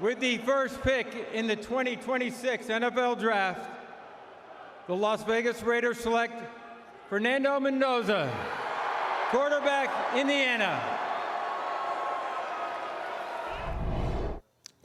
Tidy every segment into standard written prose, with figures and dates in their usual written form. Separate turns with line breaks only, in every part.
With the first pick in the 2026 NFL Draft, the Las Vegas Raiders select Fernando Mendoza, quarterback, Indiana.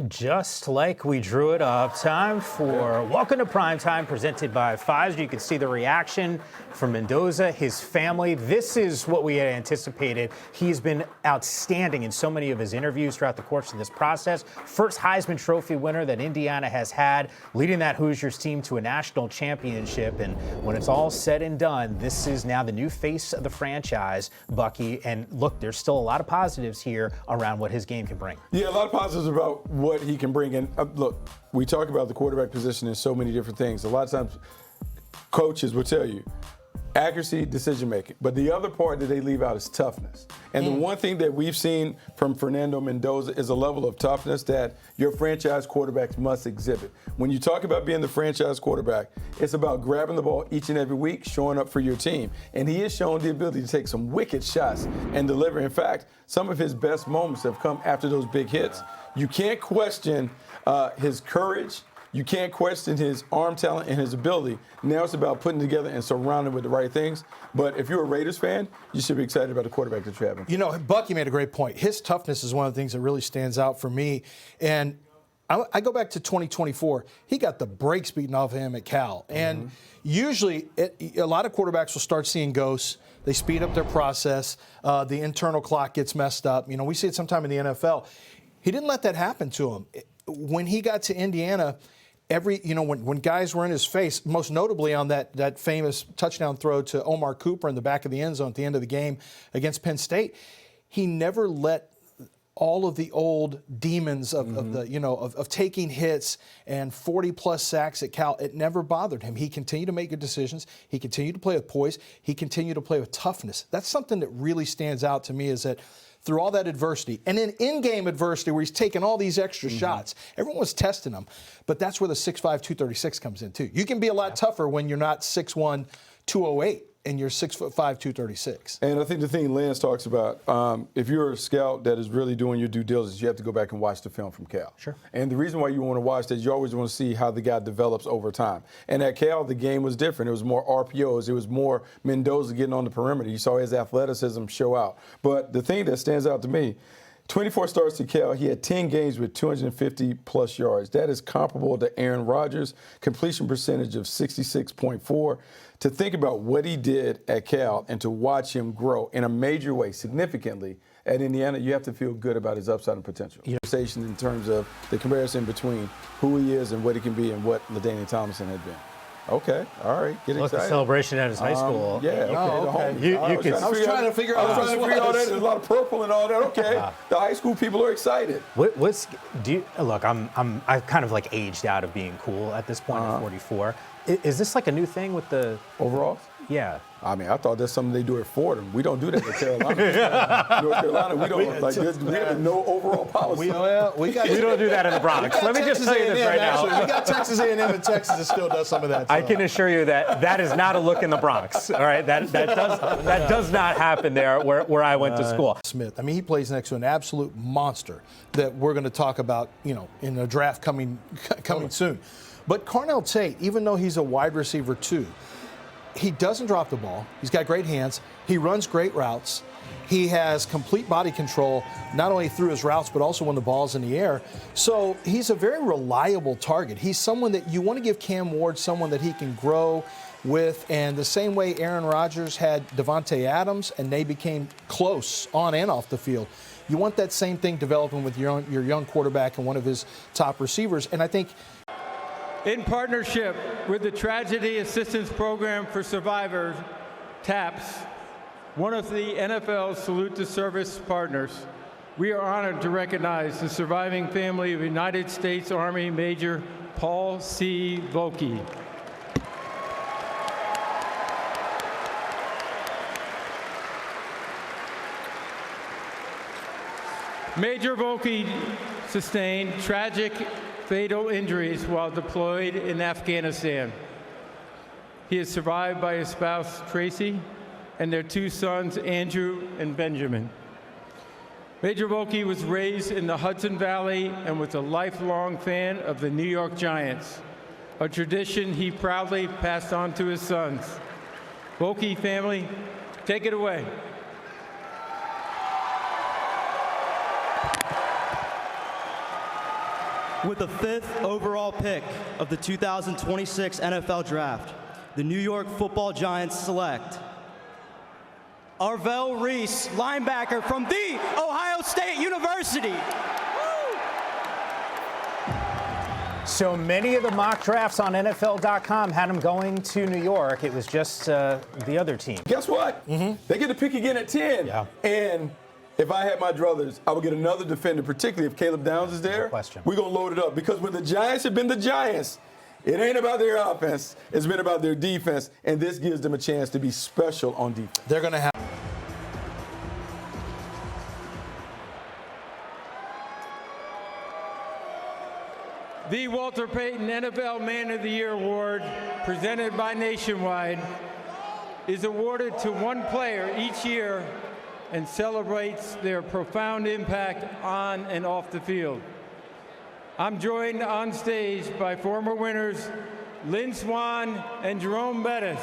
Just like we drew it up, time for Welcome to Primetime, presented by Pfizer. You can see the reaction from Mendoza, his family. This is what we had anticipated. He's been outstanding in so many of his interviews throughout the course of this process. First Heisman Trophy winner that Indiana has had, leading that Hoosiers team to a national championship. And when it's all said and done, this is now the new face of the franchise, Bucky. And look, there's still a lot of positives here around what his game can bring.
Yeah, a lot of positives about what he can bring in. Look, we talk about the quarterback position in so many different things. A lot of times coaches will tell you accuracy, decision making. But the other part that they leave out is toughness. And the one thing that we've seen from Fernando Mendoza is a level of toughness that your franchise quarterbacks must exhibit. When you talk about being the franchise quarterback, it's about grabbing the ball each and every week, showing up for your team. And he has shown the ability to take some wicked shots and deliver. In fact, some of his best moments have come after those big hits. You can't question his courage. You can't question his arm talent and his ability. Now it's about putting together and surrounding with the right things. But if you're a Raiders fan, you should be excited about the quarterback that you're having.
You know, Bucky made a great point. His toughness is one of the things that really stands out for me. And I go back to 2024. He got the brakes beaten off of him at Cal. And usually a lot of quarterbacks will start seeing ghosts. They speed up their process. The internal clock gets messed up. You know, we see it sometime in the NFL. He didn't let that happen to him. When he got to Indiana, when guys were in his face, most notably on that famous touchdown throw to Omar Cooper in the back of the end zone at the end of the game against Penn State, he never let all of the old demons of taking hits and 40-plus sacks at Cal, it never bothered him. He continued to make good decisions. He continued to play with poise. He continued to play with toughness. That's something that really stands out to me, is that through all that adversity, and in-game adversity where he's taking all these extra shots, everyone was testing him. But that's where the 6'5", 236 comes in, too. You can be a lot tougher when you're not 6'1", 208. And you're 6'5", 236.
And I think the thing Lance talks about, if you're a scout that is really doing your due diligence, you have to go back and watch the film from Cal. Sure. And the reason why you want to watch that is you always want to see how the guy develops over time. And at Cal, the game was different. It was more RPOs. It was more Mendoza getting on the perimeter. You saw his athleticism show out. But the thing that stands out to me, 24 starts to Cal. He had 10 games with 250-plus yards. That is comparable to Aaron Rodgers' completion percentage of 66.4. To think about what he did at Cal and to watch him grow in a major way, significantly, at Indiana, you have to feel good about his upside and potential. Conversation in terms of the comparison between who he is and what he can be and what LaDainian Tomlinson had been. Okay, all right, get excited.
The celebration at his high school.
Yeah, okay.
I was trying to figure out
all that. There's a lot of purple and all that. Okay, the high school people are excited.
Look, I'm kind of like aged out of being cool at this point at 44. Is this like a new thing with the
overalls?
Yeah.
I mean, I thought that's something they do at Fordham. We don't do that at Carolina. North Carolina, we don't. We have no overall policy.
We don't do that in the Bronx. Let me just tell you this right now.
We got Texas A&M in Texas that still does some of that.
I can assure you that is not a look in the Bronx. All right, that does not happen there where I went to school.
Smith. I mean, he plays next to an absolute monster that we're going to talk about, in a draft coming soon. But Carnell Tate, even though he's a wide receiver too, he doesn't drop the ball. He's got great hands. He runs great routes. He has complete body control, not only through his routes, but also when the ball's in the air. So he's a very reliable target. He's someone that you want to give Cam Ward, someone that he can grow with. And the same way Aaron Rodgers had Devontae Adams, and they became close on and off the field. You want that same thing developing with your young quarterback and one of his top receivers. And I think,
in partnership with the Tragedy Assistance Program for Survivors, TAPS, one of the NFL's Salute to Service partners, we are honored to recognize the surviving family of United States Army Major Paul C. Volke. Major Volke sustained tragic fatal injuries while deployed in Afghanistan. He is survived by his spouse, Tracy, and their two sons, Andrew and Benjamin. Major Volke was raised in the Hudson Valley and was a lifelong fan of the New York Giants, a tradition he proudly passed on to his sons. Volke family, take it away.
With the 5th overall pick of the 2026 NFL Draft, the New York Football Giants select Arvell Reese, linebacker from The Ohio State University.
So many of the mock drafts on NFL.com had him going to New York. It was just the other team.
Guess what? They get to pick again at 10.
Yeah.
And if I had my druthers, I would get another defender, particularly if Caleb Downs is there.
No question.
We're going to load it up. Because when the Giants have been the Giants, it ain't about their offense. It's been about their defense. And this gives them a chance to be special on defense.
They're going to have.
The Walter Payton NFL Man of the Year Award, presented by Nationwide, is awarded to one player each year and celebrates their profound impact on and off the field. I'm joined on stage by former winners Lynn Swann and Jerome Bettis.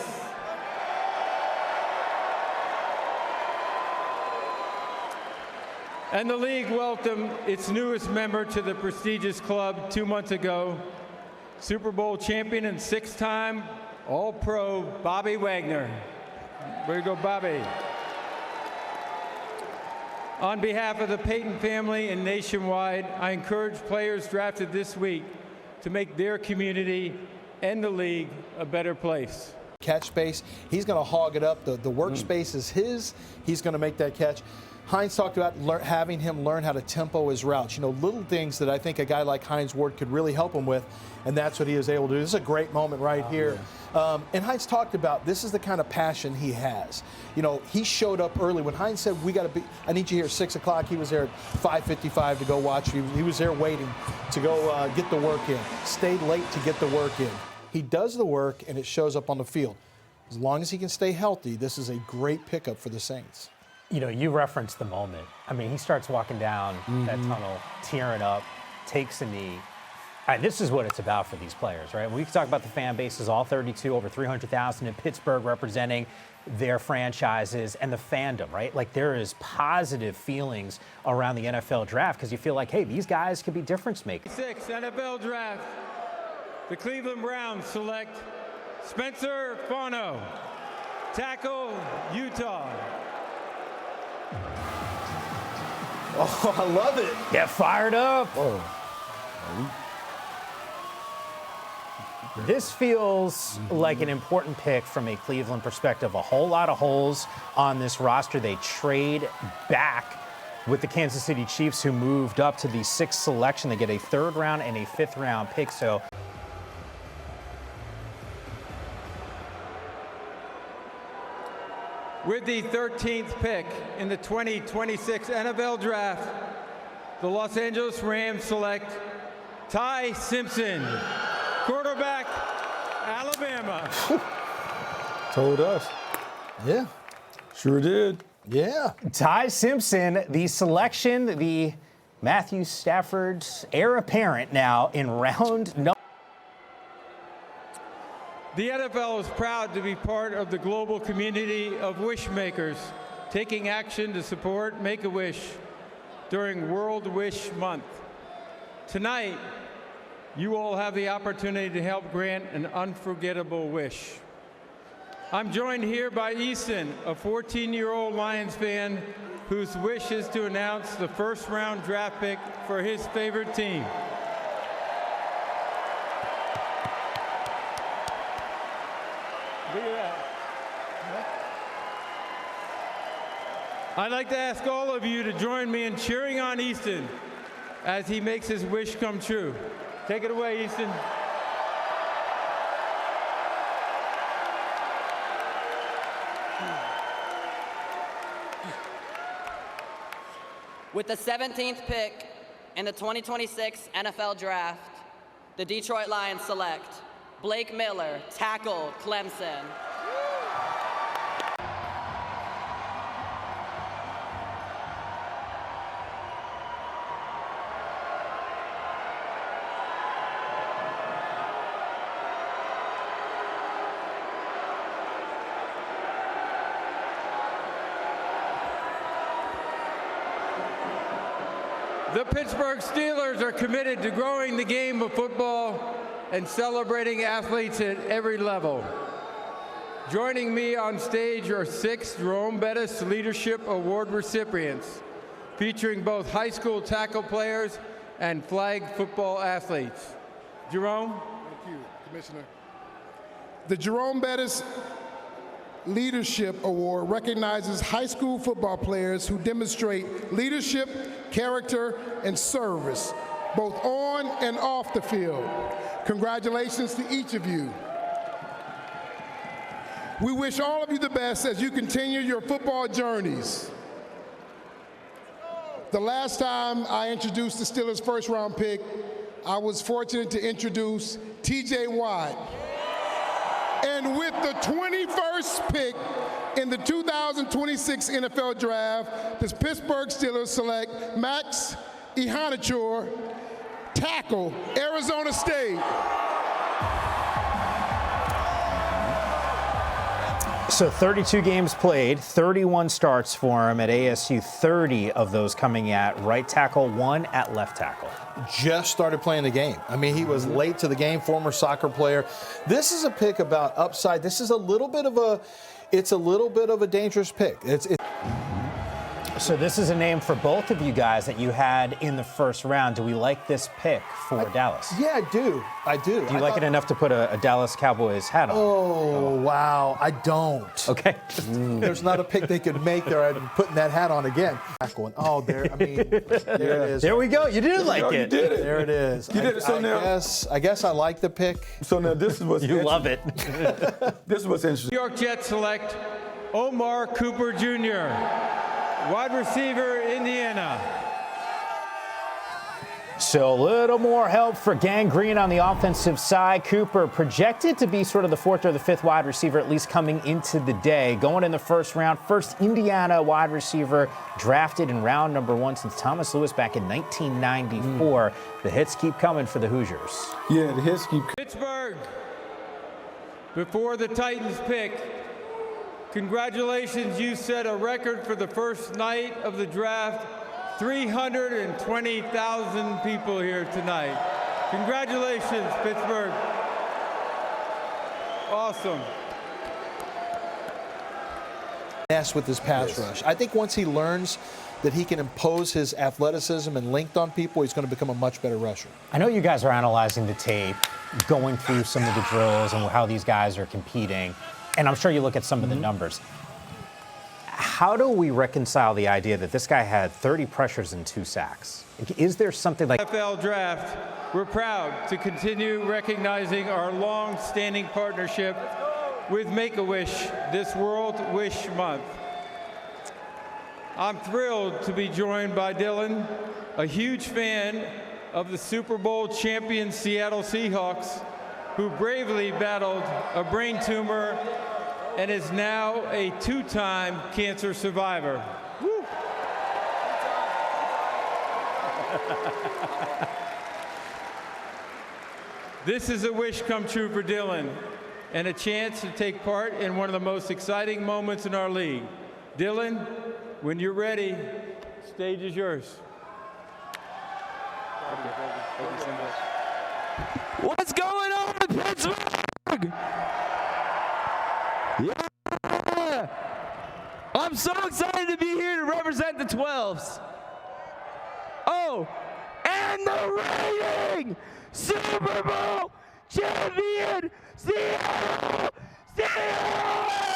And the league welcomed its newest member to the prestigious club 2 months ago, Super Bowl champion and 6-time All-Pro Bobby Wagner. Way to go, Bobby. On behalf of the Payton family and Nationwide, I encourage players drafted this week to make their community and the league a better place.
Catch space. He's going to hog it up. The workspace is his. He's going to make that catch. Hines talked about having him learn how to tempo his routes. You know, little things that I think a guy like Hines Ward could really help him with, and that's what he was able to do. This is a great moment right here. Yeah. And Hines talked about this is the kind of passion he has. You know, he showed up early. When Hines said, I need you here at 6 o'clock, he was there at 5:55 to go watch. He was there waiting to go get the work in. Stayed late to get the work in. He does the work, and it shows up on the field. As long as he can stay healthy, this is a great pickup for the Saints.
You know, you referenced the moment. I mean, he starts walking down that tunnel, tearing up, takes a knee. This is what it's about for these players, right? We can talk about the fan bases, all 32, over 300,000 in Pittsburgh representing their franchises and the fandom, right? Like there is positive feelings around the NFL draft because you feel like, hey, these guys could be difference makers.
6 NFL draft. The Cleveland Browns select Spencer Fano, tackle, Utah.
Oh, I love it.
Get fired up. This feels like an important pick from a Cleveland perspective. A whole lot of holes on this roster. They trade back with the Kansas City Chiefs, who moved up to the 6th selection. They get a 3rd round and a 5th round pick. So
with the 13th pick in the 2026 NFL Draft, the Los Angeles Rams select Tai Simpson, quarterback, Alabama.
Told us.
Yeah.
Sure did.
Yeah.
Tai Simpson, the selection, the Matthew Stafford's heir apparent now in round number.
The NFL is proud to be part of the global community of wish makers, taking action to support Make-A-Wish during World Wish Month. Tonight, you all have the opportunity to help grant an unforgettable wish. I'm joined here by Easton, a 14-year-old Lions fan whose wish is to announce the 1st round draft pick for his favorite team. Look at that. I'd like to ask all of you to join me in cheering on Easton as he makes his wish come true. Take it away, Easton.
With the 17th pick in the 2026 NFL Draft, the Detroit Lions select Blake Miller, tackle, Clemson.
The Pittsburgh Steelers are committed to growing the game of football and celebrating athletes at every level. Joining me on stage are 6 Jerome Bettis Leadership Award recipients, featuring both high school tackle players and flag football athletes. Jerome?
Thank you, Commissioner. The Jerome Bettis Leadership Award recognizes high school football players who demonstrate leadership, character, and service, both on and off the field. Congratulations to each of you. We wish all of you the best as you continue your football journeys. The last time I introduced the Steelers' first-round pick, I was fortunate to introduce T.J. Watt. And with the 21st pick in the 2026 NFL Draft, the Pittsburgh Steelers select Max Ihanachor, tackle, Arizona State.
So 32 games played, 31 starts for him at ASU, 30 of those coming at right tackle, 1 at left tackle.
Just started playing the game. I mean, he was late to the game, former soccer player. This is a pick about upside. This is a little bit of a dangerous pick.
So this is a name for both of you guys that you had in the first round. Do we like this pick for Dallas?
Yeah, I do.
Do you like it enough to put a Dallas Cowboys hat on?
Oh, wow. I don't.
Okay.
There's not a pick they could make there. I'm putting that hat on again. Oh, there. I mean, there it is.
There we go. You did like it.
You did it.
There it is.
You did it. So now,
I guess I like the pick.
So now this is what's
You love it.
This is what's interesting.
New York Jets select Omar Cooper Jr., wide receiver, Indiana.
So a little more help for Gang Green on the offensive side. Cooper projected to be sort of the 4th or the 5th wide receiver, at least coming into the day. Going in the first round, first Indiana wide receiver drafted in round number 1 since Thomas Lewis back in 1994. The hits keep coming for the Hoosiers.
Yeah, the hits keep.
Pittsburgh, before the Titans pick, congratulations, you set a record for the first night of the draft. 320,000 people here tonight. Congratulations, Pittsburgh. Awesome.
With his pass rush. I think once he learns that he can impose his athleticism and length on people, he's going to become a much better rusher.
I know you guys are analyzing the tape, going through some of the drills and how these guys are competing, and I'm sure you look at some of the numbers. How do we reconcile the idea that this guy had 30 pressures and 2 sacks? Is there something like
NFL Draft, we're proud to continue recognizing our long-standing partnership with Make-A-Wish this World Wish Month. I'm thrilled to be joined by Dylan, a huge fan of the Super Bowl champion Seattle Seahawks, who bravely battled a brain tumor and is now a 2-time cancer survivor. Woo. This is a wish come true for Dylan and a chance to take part in one of the most exciting moments in our league. Dylan, when you're ready, stage is yours.
What's going on in Pittsburgh? Yeah! I'm so excited to be here to represent the 12s. Oh, and the reigning Super Bowl champion Seattle Seahawks!